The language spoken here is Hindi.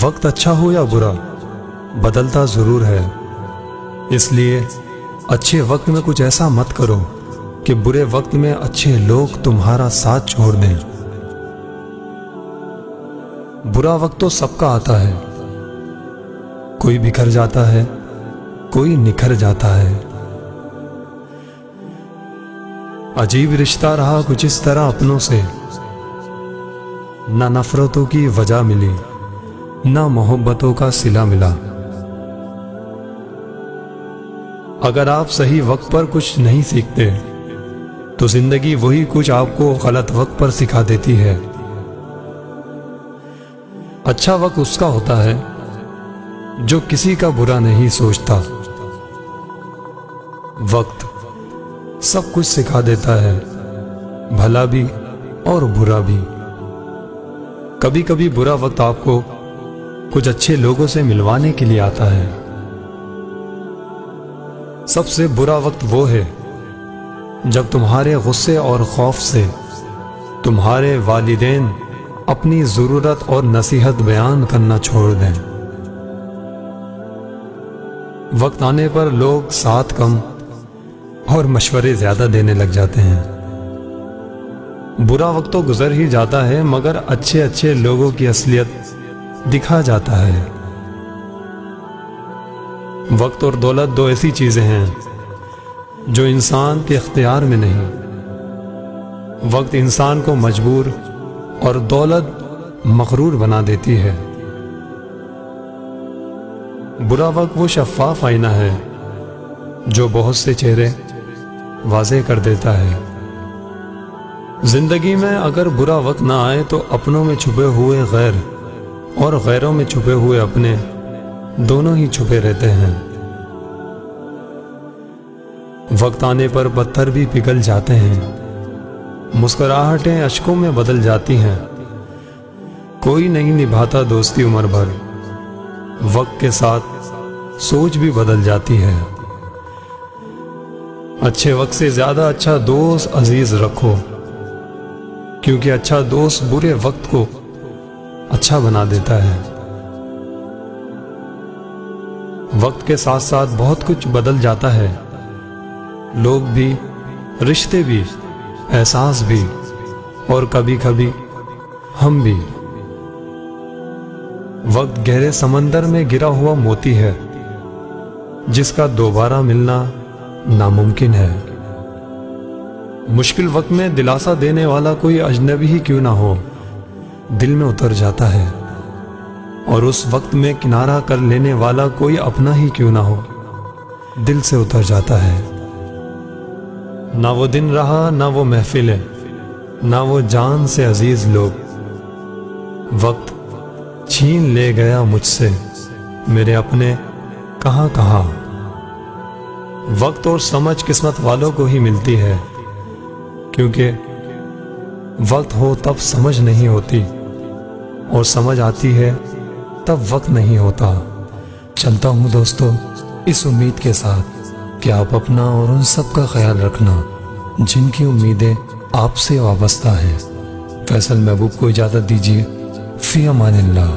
वक्त अच्छा हो या बुरा, बदलता ज़रूर है। इसलिए अच्छे वक्त में कुछ ऐसा मत करो कि बुरे वक्त में अच्छे लोग तुम्हारा साथ छोड़ दें। बुरा वक्त तो सबका आता है, कोई बिखर जाता है, कोई निखर जाता है। अजीब रिश्ता रहा कुछ इस तरह अपनों से, ना नफरतों की वजह मिली, ना मोहब्बतों का सिला मिला। अगर आप सही वक्त पर कुछ नहीं सीखते तो जिंदगी वही कुछ आपको गलत वक्त पर सिखा देती है। अच्छा वक्त उसका होता है जो किसी का बुरा नहीं सोचता। वक्त सब कुछ सिखा देता है, भला भी और बुरा भी। कभी कभी बुरा वक्त आपको कुछ अच्छे लोगों से मिलवाने के लिए आता है। सबसे बुरा वक्त वो है जब तुम्हारे गुस्से और खौफ से तुम्हारे वालिदैन अपनी ज़रूरत और नसीहत बयान करना छोड़ दें। वक्त आने पर लोग साथ कम और मशवरे ज़्यादा देने लग जाते हैं। बुरा वक्त तो गुजर ही जाता है, मगर अच्छे अच्छे लोगों की असलियत दिखा जाता है। वक्त और दौलत दो ऐसी चीज़ें हैं जो इंसान के इख्तियार में नहीं। वक्त इंसान को मजबूर और दौलत मगरूर बना देती है। बुरा वक्त वो शफ़ाफ आईना है जो बहुत से चेहरे वाज़ेह कर देता है। जिंदगी में अगर बुरा वक्त ना आए तो अपनों में छुपे हुए गैर और गैरों में छुपे हुए अपने दोनों ही छुपे रहते हैं। वक्त आने पर पत्थर भी पिघल जाते हैं, मुस्कुराहटें अश्कों में बदल जाती हैं। कोई नहीं निभाता दोस्ती उम्र भर, वक्त के साथ सोच भी बदल जाती है। अच्छे वक्त से ज्यादा अच्छा दोस्त अजीज रखो, क्योंकि अच्छा दोस्त बुरे वक्त को अच्छा बना देता है। वक्त के साथ साथ बहुत कुछ बदल जाता है, लोग भी, रिश्ते भी, एहसास भी, और कभी कभी हम भी। वक्त गहरे समंदर में गिरा हुआ मोती है जिसका दोबारा मिलना नामुमकिन है। मुश्किल वक्त में दिलासा देने वाला कोई अजनबी ही क्यों ना हो, दिल में उतर जाता है, और उस वक्त में किनारा कर लेने वाला कोई अपना ही क्यों ना हो, दिल से उतर जाता है। ना वो दिन रहा, ना वो महफिलें, ना वो जान से अजीज लोग। वक्त छीन ले गया मुझसे मेरे अपने कहां कहां। वक्त और समझ किस्मत वालों को ही मिलती है, क्योंकि वक्त हो तब समझ नहीं होती, और समझ आती है तब वक्त नहीं होता। चलता हूँ दोस्तों इस उम्मीद के साथ कि आप अपना और उन सब का ख्याल रखना जिनकी उम्मीदें आपसे वाबस्ता हैं। फैसल महबूब को इजाज़त दीजिए। फ़ी अमानिल्लाह।